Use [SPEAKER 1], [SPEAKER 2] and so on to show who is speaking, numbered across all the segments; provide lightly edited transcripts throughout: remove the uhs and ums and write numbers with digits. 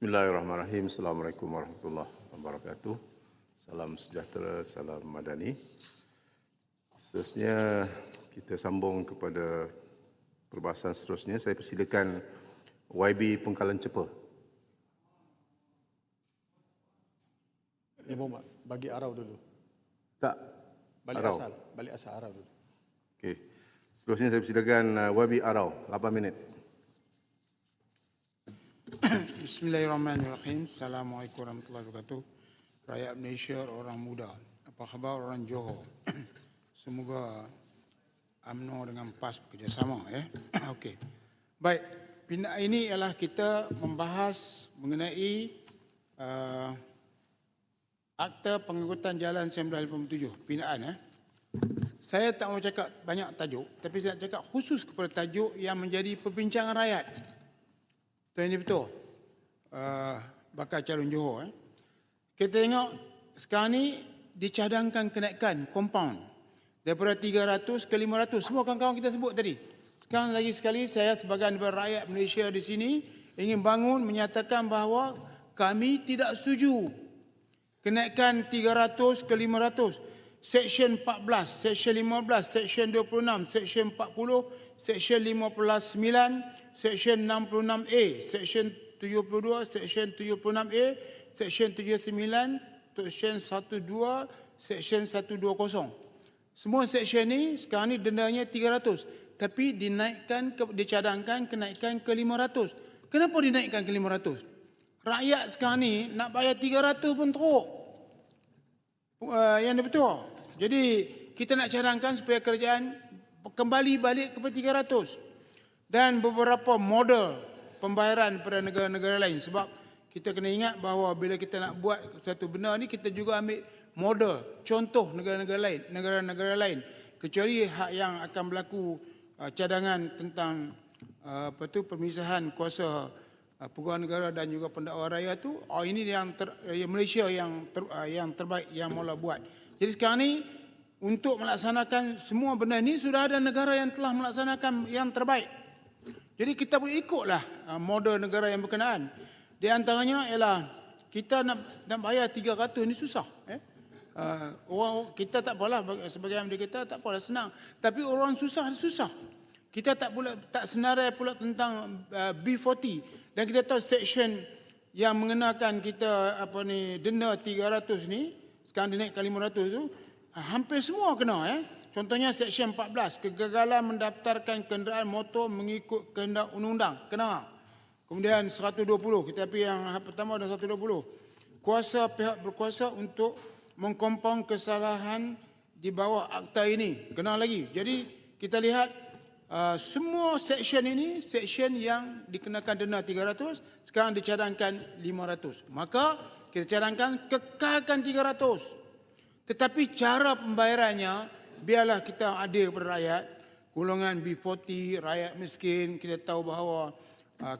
[SPEAKER 1] Bismillahirrahmanirrahim. Assalamualaikum warahmatullahi wabarakatuh. Salam sejahtera, salam madani. Seterusnya kita sambung kepada perbahasan seterusnya. Saya persilakan YB Pengkalan Cepa.
[SPEAKER 2] Ya Muhammad, bagi arau dulu.
[SPEAKER 1] Tak.
[SPEAKER 2] Balik
[SPEAKER 1] Arau.
[SPEAKER 2] asal arau dulu.
[SPEAKER 1] Okey. Seterusnya saya persilakan YB Arau, 8 minit.
[SPEAKER 3] Bismillahirrahmanirrahim. Assalamualaikum warahmatullahi wabarakatuh. Rakyat Malaysia, orang muda. Apa khabar orang Johor? Semoga UMNO dengan PAS bekerjasama. Okey. Baik, ini ialah kita membahas mengenai Akta Pengangkutan Jalan 1987, pinaan. Saya tak mau cakap banyak tajuk, tapi saya nak cakap khusus kepada tajuk yang menjadi perbincangan rakyat. Tuan ini betul. Bakal calon Johor. Kita tengok sekarang ni dicadangkan kenaikan compound daripada 300 ke 500. Semua kawan-kawan kita sebut tadi. Sekarang lagi sekali saya sebagai rakyat Malaysia di sini ingin bangun menyatakan bahawa kami tidak setuju kenaikan 300 ke 500. Seksyen 14, Seksyen 15, Seksyen 26, Seksyen 40, Seksyen 59, Seksyen 66A, Seksyen 72, Seksyen 76A, Seksyen 79, Seksyen 12, Seksyen 120. Semua seksyen ni sekarang ni dendanya 300. Tapi dicadangkan kenaikan ke 500. Kenapa dinaikkan ke 500? Rakyat sekarang ni nak bayar 300 pun teruk. Yang betul. Jadi kita nak cadangkan supaya kerajaan kembali balik kepada 300. Dan beberapa model pembayaran pada negara-negara lain. Sebab kita kena ingat bahawa bila kita nak buat satu benda ni, kita juga ambil model, contoh negara-negara lain. Kecuali hak yang akan berlaku cadangan tentang pemisahan kuasa pegawai negara dan juga pendakwa raya tu, ini yang Malaysia yang terbaik yang mula buat. Jadi sekarang ni untuk melaksanakan semua benda ni sudah ada negara yang telah melaksanakan yang terbaik. Jadi kita boleh ikutlah model negara yang berkenaan. Di antaranya ialah kita nak bayar 300 ni susah. Orang kita tak apalah sebagai ahli kita tak apalah senang. Tapi orang susah. Kita tak senarai pula tentang B40 dan kita tahu seksyen yang mengenakan kita denda 300 ni sekarang dinaikkan 500 tu hampir semua kena. Contohnya seksyen 14, kegagalan mendaftarkan kenderaan motor mengikut kehendak undang-undang, kena. Kemudian 120, tetapi yang pertama dan 120. Kuasa pihak berkuasa untuk mengkompang kesalahan di bawah akta ini, kena lagi. Jadi kita lihat semua seksyen ini, seksyen yang dikenakan denda 300, sekarang dicadangkan 500. Maka kita cadangkan kekalkan 300. Tetapi cara pembayarannya, biarlah kita adil kepada rakyat. Golongan B40, rakyat miskin, kita tahu bahawa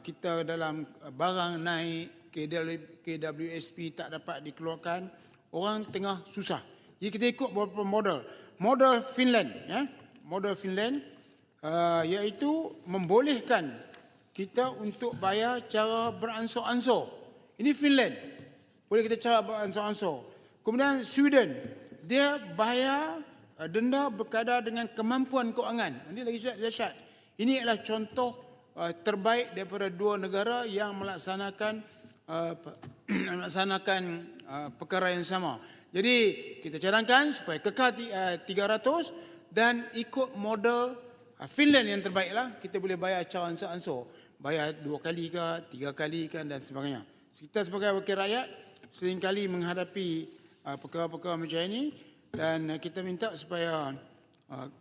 [SPEAKER 3] kita dalam barang naik, KWSP tak dapat dikeluarkan, orang tengah susah. Jadi kita ikut beberapa model. Model Finland, model Finland iaitu membolehkan kita untuk bayar cara beransur-ansur. Ini Finland. Boleh kita cara beransur-ansur. Kemudian Sweden, dia bayar denda berkadar dengan kemampuan kewangan. Ini lagi dahsyat. Ini adalah contoh terbaik daripada dua negara yang melaksanakan perkara yang sama. Jadi kita cadangkan supaya kekal 300 dan ikut model Finland yang terbaiklah. Kita boleh bayar cara ansur-ansur. Bayar 2 kali ke, 3 kali kan dan sebagainya. Kita sebagai wakil rakyat seringkali menghadapi perkara-perkara macam ini dan kita minta supaya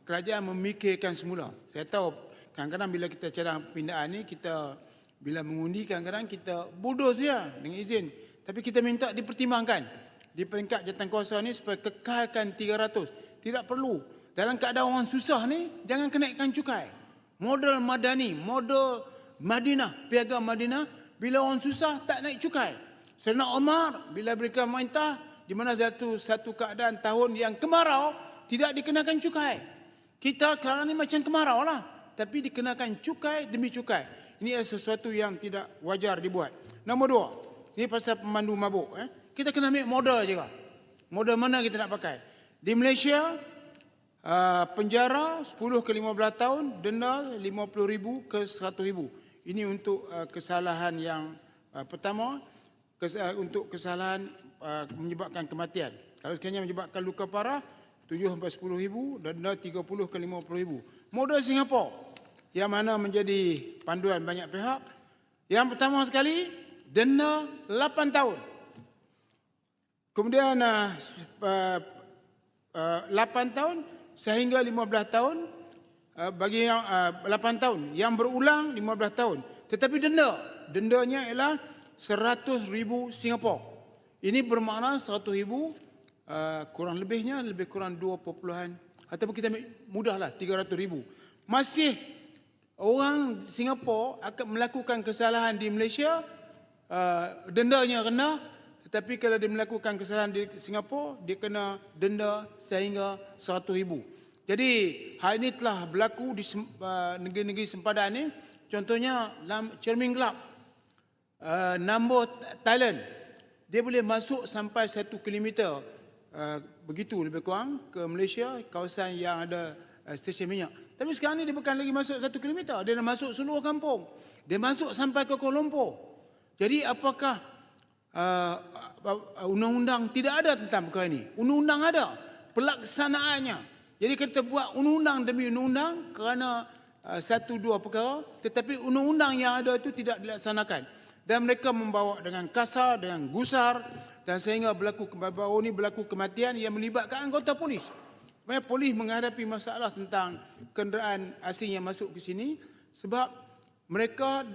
[SPEAKER 3] kerajaan memikirkan semula. Saya tahu kadang-kadang bila kita cadang pindaan ni, kita bila mengundi kadang-kadang kita bulldoze dia dengan izin. Tapi kita minta dipertimbangkan di peringkat jawatankuasa ni supaya kekalkan 300. Tidak perlu. Dalam keadaan orang susah ni, jangan kenaikkan cukai. Model Madani, model Madinah, Piagam Madinah, bila orang susah tak naik cukai. Saidina Omar bila mereka merintah, di mana satu keadaan tahun yang kemarau, tidak dikenakan cukai. Kita sekarang ni macam kemarau lah, tapi dikenakan cukai demi cukai. Ini adalah sesuatu yang tidak wajar dibuat. Nombor 2, Ini pasal pemandu mabuk. Kita kena ambil model juga. Model mana kita nak pakai. Di Malaysia, penjara 10 ke 15 tahun, denda 50,000 ke 100,000. Ini untuk kesalahan yang pertama, untuk kesalahan menyebabkan kematian. Kalau sekiranya menyebabkan luka parah, 7 sampai 10,000, denda 30 ke 50,000. Model Singapura yang mana menjadi panduan banyak pihak. Yang pertama sekali, denda 8 tahun. Kemudian 8 tahun sehingga 15 tahun, bagi yang 8 tahun, yang berulang 15 tahun. Tetapi dendanya ialah 100,000 Singapura. Ini bermakna 100,000 kurang lebihnya lebih kurang 2, ataupun kita ambil mudahlah 300,000. Masih orang Singapura akan melakukan kesalahan di Malaysia, dendanya rendah, tetapi kalau dia melakukan kesalahan di Singapura, dia kena denda sehingga 100,000. Jadi hal ini telah berlaku di negeri-negeri sempadan ni. Contohnya Cermin Club, Nambour, Thailand. Dia boleh masuk sampai 1 kilometer, begitu lebih kurang ke Malaysia, kawasan yang ada stesen minyak. Tapi sekarang ni dia bukan lagi masuk 1 kilometer, dia dah masuk seluruh kampung. Dia masuk sampai ke Kuala Lumpur. Jadi apakah undang-undang tidak ada tentang perkara ini? Undang-undang ada, pelaksanaannya. Jadi kita buat undang-undang demi undang-undang kerana 1-2 perkara, tetapi undang-undang yang ada itu tidak dilaksanakan. Dan mereka membawa dengan kasar, dengan gusar, dan sehingga baru ini berlaku kematian yang melibatkan anggota polis. Polis menghadapi masalah tentang kenderaan asing yang masuk ke sini sebab mereka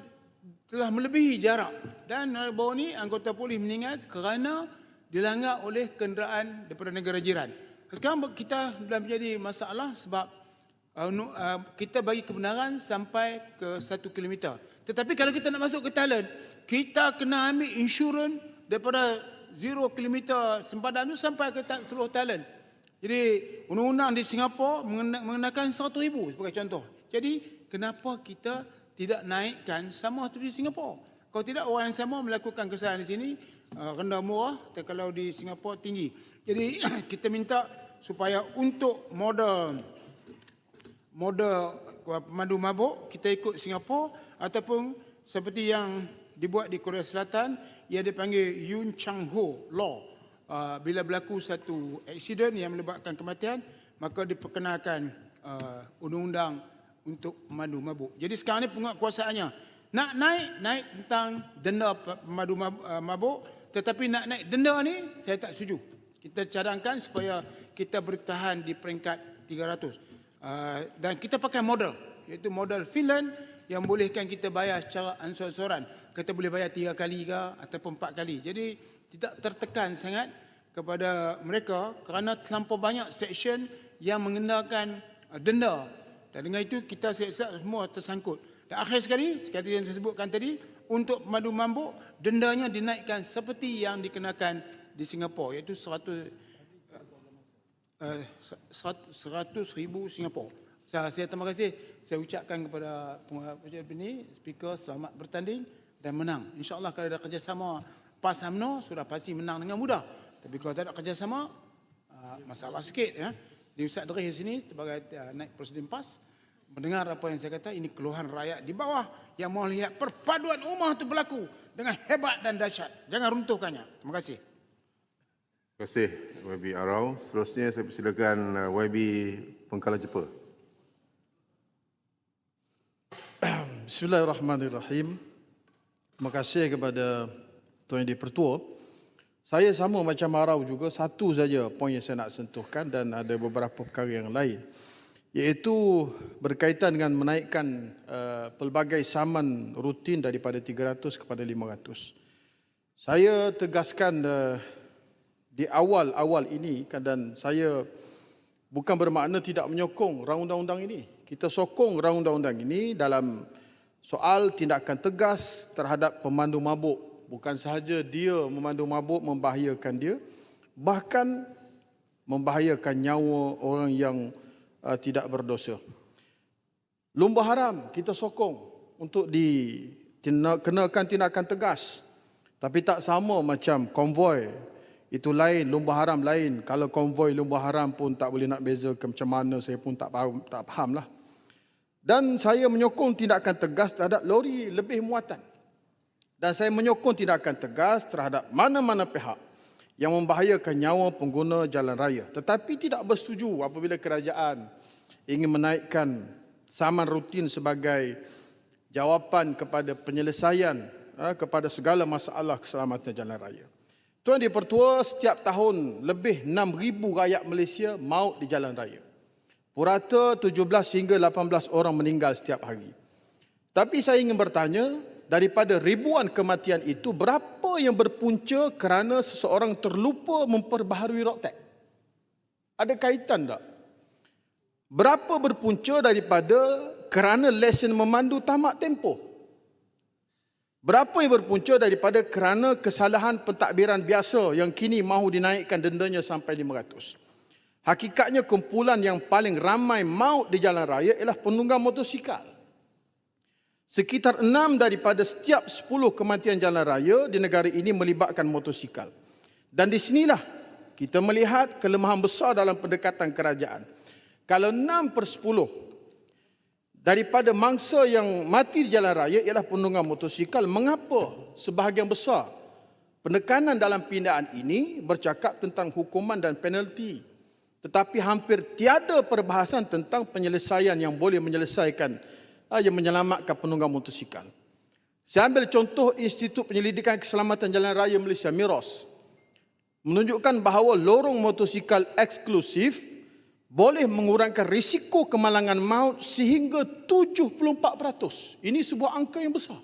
[SPEAKER 3] telah melebihi jarak. Dan baru ini anggota polis meninggal kerana dilanggar oleh kenderaan daripada negara jiran. Sekarang kita dah menjadi masalah sebab kita bagi kebenaran sampai ke 1 kilometer. Tetapi kalau kita nak masuk ke Thailand, kita kena ambil insurans daripada 0 kilometer sempadan itu sampai ke seluruh Thailand. Jadi undang-undang di Singapura mengenakan 100,000 sebagai contoh. Jadi kenapa kita tidak naikkan sama seperti Singapura? Kalau tidak, orang yang sama melakukan kesalahan di sini rendah murah, kalau di Singapura tinggi. Jadi kita minta supaya untuk model pemandu mabuk kita ikut Singapura, ataupun seperti yang dibuat di Korea Selatan yang dipanggil Yun Chang Ho Law. Bila berlaku satu aksiden yang melibatkan kematian, maka diperkenalkan undang-undang untuk pemandu mabuk. Jadi sekarang ni penguatkuasaannya nak naik tentang denda pemandu mabuk, tetapi nak naik denda ni saya tak setuju. Kita cadangkan supaya kita bertahan di peringkat 300. Dan kita pakai model, iaitu model Finland yang bolehkan kita bayar secara ansur-ansuran. Kita boleh bayar 3 kali ke ataupun 4 kali. Jadi tidak tertekan sangat kepada mereka kerana terlampau banyak seksyen yang mengenakan denda. Dan dengan itu kita siap-siap semua tersangkut. Dan akhir sekali, seperti yang saya sebutkan tadi, untuk pemandu mabuk, dendanya dinaikkan seperti yang dikenakan di Singapura, iaitu 100,000 Singapura. Saya terima kasih. Saya ucapkan kepada pengurusi ini, speaker, selamat bertanding dan menang. InsyaAllah kalau ada kerjasama PAS UMNO, sudah pasti menang dengan mudah. Tapi kalau tak ada kerjasama, masalah sikit. Ya. Di Ustaz Derih di sini, sebagai naib Presiden PAS, mendengar apa yang saya kata, ini keluhan rakyat di bawah yang mau lihat perpaduan ummah itu berlaku dengan hebat dan dahsyat. Jangan runtuhkannya. Terima kasih.
[SPEAKER 1] Terima kasih YB Arau. Seterusnya saya persilakan YB Pengkala Jepa.
[SPEAKER 2] Bismillahirrahmanirrahim. Terima kasih kepada Tuan Yang di-Pertua. Saya sama macam Arau juga, satu saja poin yang saya nak sentuhkan dan ada beberapa perkara yang lain. Iaitu berkaitan dengan menaikkan pelbagai saman rutin daripada 300 kepada 500. Saya tegaskan di awal-awal ini, dan saya bukan bermakna tidak menyokong rang undang-undang ini. Kita sokong rang undang-undang ini dalam soal tindakan tegas terhadap pemandu mabuk. Bukan sahaja dia memandu mabuk membahayakan dia, bahkan membahayakan nyawa orang yang tidak berdosa. Lumba haram kita sokong untuk dikenakan tindakan tegas Tapi tak sama macam konvoi. Itu lain, lumba haram lain. Kalau konvoi lumba haram pun tak boleh nak bezakan macam mana, saya pun tak faham lah. Dan saya menyokong tindakan tegas terhadap lori lebih muatan. Dan saya menyokong tindakan tegas terhadap mana-mana pihak yang membahayakan nyawa pengguna jalan raya. Tetapi tidak bersetuju apabila kerajaan ingin menaikkan saman rutin sebagai jawapan kepada penyelesaian kepada segala masalah keselamatan jalan raya. Tuan Dipertua, setiap tahun lebih 6,000 rakyat Malaysia maut di jalan raya. Purata 17 hingga 18 orang meninggal setiap hari. Tapi saya ingin bertanya, daripada ribuan kematian itu, berapa yang berpunca kerana seseorang terlupa memperbaharui road tax? Ada kaitan tak? Berapa berpunca daripada kerana lesen memandu tamak tempoh? Berapa yang berpunca daripada kerana kesalahan pentadbiran biasa yang kini mahu dinaikkan dendanya sampai 500? Hakikatnya kumpulan yang paling ramai maut di jalan raya ialah penunggang motosikal. Sekitar 6 daripada setiap 10 kematian jalan raya di negara ini melibatkan motosikal. Dan di sinilah kita melihat kelemahan besar dalam pendekatan kerajaan. Kalau 6/10 daripada mangsa yang mati di jalan raya ialah penunggang motosikal, mengapa sebahagian besar penekanan dalam pindaan ini bercakap tentang hukuman dan penalti, tetapi hampir tiada perbahasan tentang penyelesaian yang boleh menyelesaikan, yang menyelamatkan penunggang motosikal. Saya ambil contoh Institut Penyelidikan Keselamatan Jalan Raya Malaysia, MIROS, menunjukkan bahawa lorong motosikal eksklusif boleh mengurangkan risiko kemalangan maut sehingga 74%. Ini sebuah angka yang besar.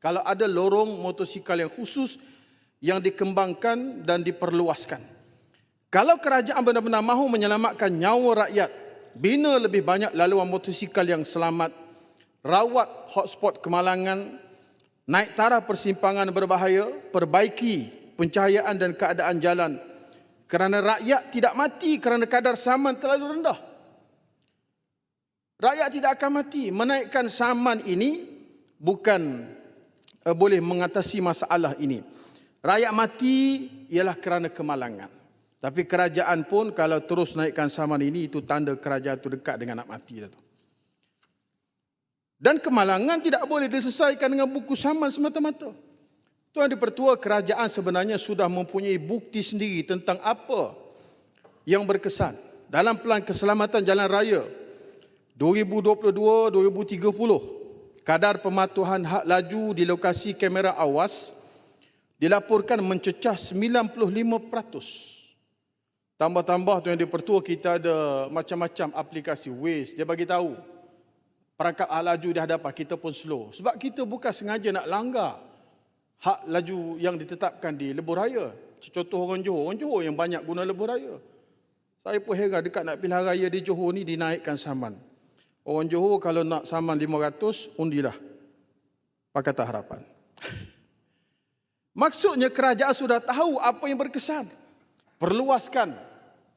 [SPEAKER 2] Kalau ada lorong motosikal yang khusus yang dikembangkan dan diperluaskan. Kalau kerajaan benar-benar mahu menyelamatkan nyawa rakyat, bina lebih banyak laluan motosikal yang selamat, rawat hotspot kemalangan, naik taraf persimpangan berbahaya, perbaiki pencahayaan dan keadaan jalan, kerana rakyat tidak mati kerana kadar saman terlalu rendah. Rakyat tidak akan mati. Menaikkan saman ini bukan boleh mengatasi masalah ini. Rakyat mati ialah kerana kemalangan. Tapi kerajaan pun kalau terus naikkan saman ini, itu tanda kerajaan itu dekat dengan nak mati. Dan kemalangan tidak boleh diselesaikan dengan buku saman semata-mata. Tuan Dipertua, kerajaan sebenarnya sudah mempunyai bukti sendiri tentang apa yang berkesan. Dalam Pelan Keselamatan Jalan Raya 2022-2030, kadar pematuhan had laju di lokasi kamera awas dilaporkan mencecah 95%. Tambah-tambah Tuan Dipertua, kita ada macam-macam aplikasi Waze. Dia bagi tahu perangkap had laju di hadapan kita pun slow. Sebab kita bukan sengaja nak langgar hak laju yang ditetapkan di lebuh raya. Contoh orang Johor yang banyak guna lebuh raya. Saya pun heran, dekat nak pilihan raya di Johor ni dinaikkan saman. Orang Johor kalau nak saman 500, undilah Pakatan Harapan. Maksudnya kerajaan sudah tahu apa yang berkesan. Perluaskan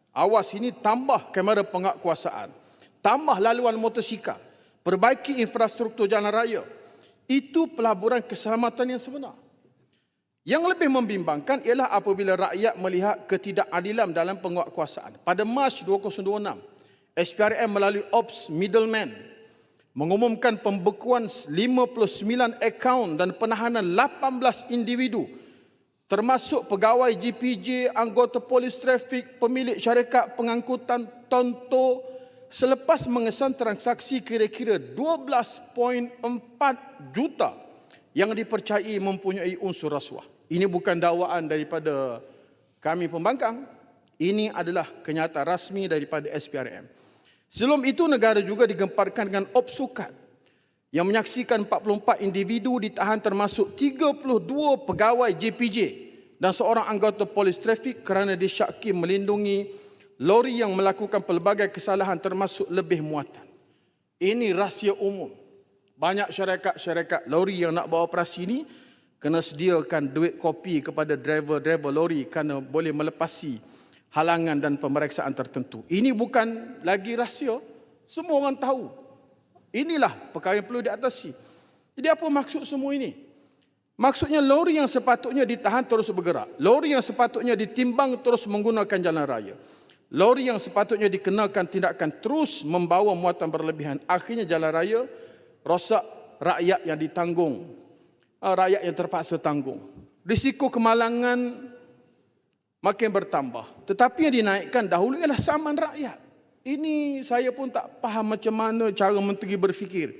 [SPEAKER 2] awas ini, tambah kamera penguatkuasaan, tambah laluan motosikal, perbaiki infrastruktur jalan raya. Itu pelaburan keselamatan yang sebenar. Yang lebih membimbangkan ialah apabila rakyat melihat ketidakadilan dalam penguatkuasaan. Pada Mac 2026, SPRM melalui Ops Middleman mengumumkan pembekuan 59 akaun dan penahanan 18 individu, termasuk pegawai GPJ, anggota polis trafik, pemilik syarikat pengangkutan Tonto, selepas mengesan transaksi kira-kira 12.4 juta yang dipercayai mempunyai unsur rasuah. Ini bukan dakwaan daripada kami pembangkang. Ini adalah kenyataan rasmi daripada SPRM. Sebelum itu, negara juga digemparkan dengan Opsukat yang menyaksikan 44 individu ditahan, termasuk 32 pegawai JPJ dan seorang anggota polis trafik kerana disyaki melindungi lori yang melakukan pelbagai kesalahan termasuk lebih muatan. Ini rahsia umum. Banyak syarikat-syarikat lori yang nak buat operasi ini kena sediakan duit kopi kepada driver-driver lori kerana boleh melepasi halangan dan pemeriksaan tertentu. Ini bukan lagi rahsia. Semua orang tahu. Inilah perkara yang perlu diatasi. Jadi apa maksud semua ini? Maksudnya lori yang sepatutnya ditahan terus bergerak. Lori yang sepatutnya ditimbang terus menggunakan jalan raya. Lori yang sepatutnya dikenakan tindakan terus membawa muatan berlebihan. Akhirnya jalan raya rosak, rakyat yang ditanggung. Rakyat yang terpaksa tanggung. Risiko kemalangan makin bertambah. Tetapi yang dinaikkan dahulu ialah saman rakyat. Ini saya pun tak faham macam mana cara menteri berfikir.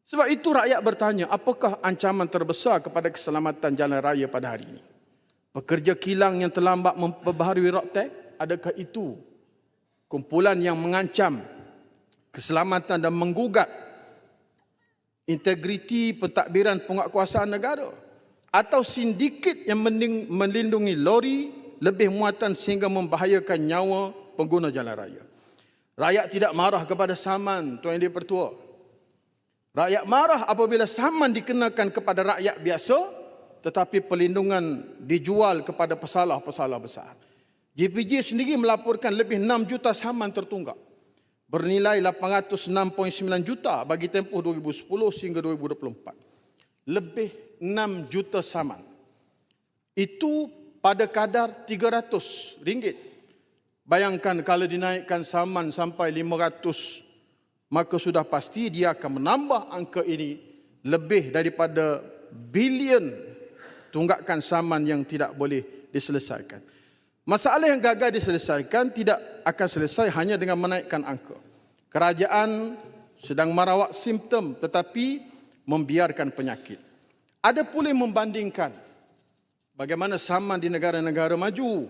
[SPEAKER 2] Sebab itu rakyat bertanya, apakah ancaman terbesar kepada keselamatan jalan raya pada hari ini? Pekerja kilang yang terlambat memperbaharui ROPTEK, adakah itu kumpulan yang mengancam keselamatan dan menggugat integriti pentadbiran penguatkuasaan negara? Atau sindiket yang melindungi lori lebih muatan sehingga membahayakan nyawa pengguna jalan raya? Rakyat tidak marah kepada saman, Tuan Yang di-Pertua. Rakyat marah apabila saman dikenakan kepada rakyat biasa, tetapi perlindungan dijual kepada pesalah-pesalah besar. JPJ sendiri melaporkan lebih 6 juta saman tertunggak, bernilai 806.9 juta bagi tempoh 2010 sehingga 2024. Lebih 6 juta saman. Itu pada kadar RM300. Bayangkan kalau dinaikkan saman sampai 500, maka sudah pasti dia akan menambah angka ini lebih daripada bilion tunggakan saman yang tidak boleh diselesaikan. Masalah yang gagal diselesaikan tidak akan selesai hanya dengan menaikkan angka. Kerajaan sedang merawat simptom tetapi membiarkan penyakit. Ada pula yang membandingkan bagaimana saman di negara-negara maju.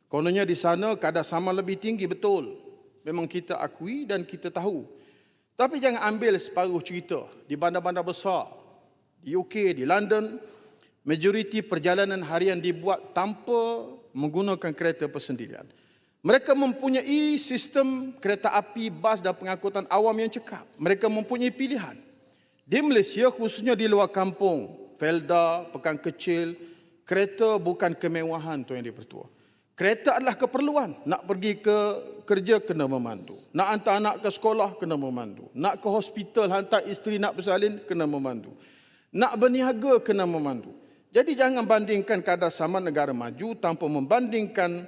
[SPEAKER 2] Kononnya di sana kadar saman lebih tinggi, betul. Memang kita akui dan kita tahu. Tapi jangan ambil separuh cerita. Di bandar-bandar besar, di UK, di London, majoriti perjalanan harian dibuat tanpa menggunakan kereta persendirian. Mereka mempunyai sistem kereta api, bas dan pengangkutan awam yang cekap. Mereka mempunyai pilihan. Di Malaysia, khususnya di luar kampung, Felda, Pekan Kecil, kereta bukan kemewahan, Tuan Yang di-Pertua. Kereta adalah keperluan. Nak pergi ke kerja, kena memandu. Nak hantar anak ke sekolah, kena memandu. Nak ke hospital, hantar isteri nak bersalin, kena memandu. Nak berniaga, kena memandu. Jadi jangan bandingkan kadar saman negara maju tanpa membandingkan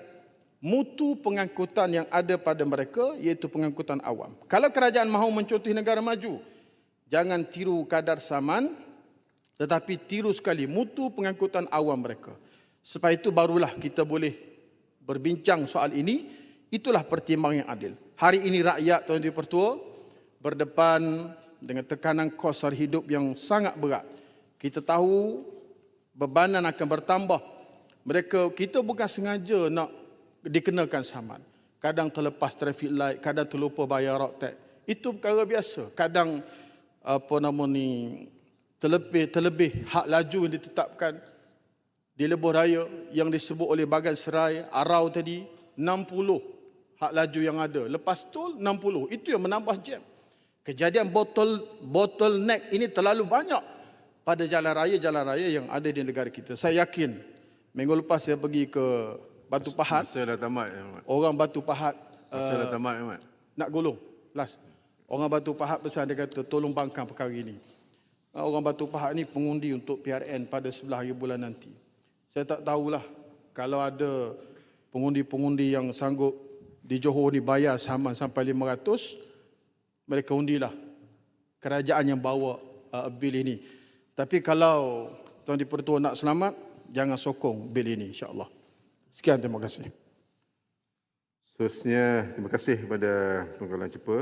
[SPEAKER 2] mutu pengangkutan yang ada pada mereka, iaitu pengangkutan awam. Kalau kerajaan mahu mencontohi negara maju, jangan tiru kadar saman, tetapi tiru sekali mutu pengangkutan awam mereka. Sebab itu barulah kita boleh berbincang soal ini. Itulah pertimbangan yang adil. Hari ini rakyat, Tuan Yang di-Pertua, berdepan dengan tekanan kos sara hidup yang sangat berat. Kita tahu bebanan akan bertambah. Kita bukan sengaja nak dikenakan saman. Kadang terlepas traffic light, kadang terlupa bayar ROPTEK. Itu perkara biasa. Kadang terlebih hak laju yang ditetapkan di lebuh raya yang disebut oleh Bagan Serai, Arau tadi, 60 hak laju yang ada. Lepas tol 60. Itu yang menambah jam. Kejadian bottleneck ini terlalu banyak pada jalan raya yang ada di negara kita. Saya yakin minggu lepas saya pergi ke Batu Pahat.
[SPEAKER 1] Masa dah tamat, Ahmad.
[SPEAKER 2] Orang Batu Pahat
[SPEAKER 1] Masa dah tamat, Ahmad.
[SPEAKER 2] nak golong. Last. Orang Batu Pahat pesan, dia kata tolong bangkang perkara ini. Orang Batu Pahat ni pengundi untuk PRN pada 11 hari bulan nanti. Saya tak tahulah kalau ada pengundi-pengundi yang sanggup di Johor ni bayar saman sampai 500, mereka undilah kerajaan yang bawa bil ini. Tapi kalau Tuan di-Pertua nak selamat, jangan sokong bil ini, insya-Allah. Sekian, terima kasih.
[SPEAKER 1] Seterusnya, terima kasih kepada Tuan Kawalan Cepa.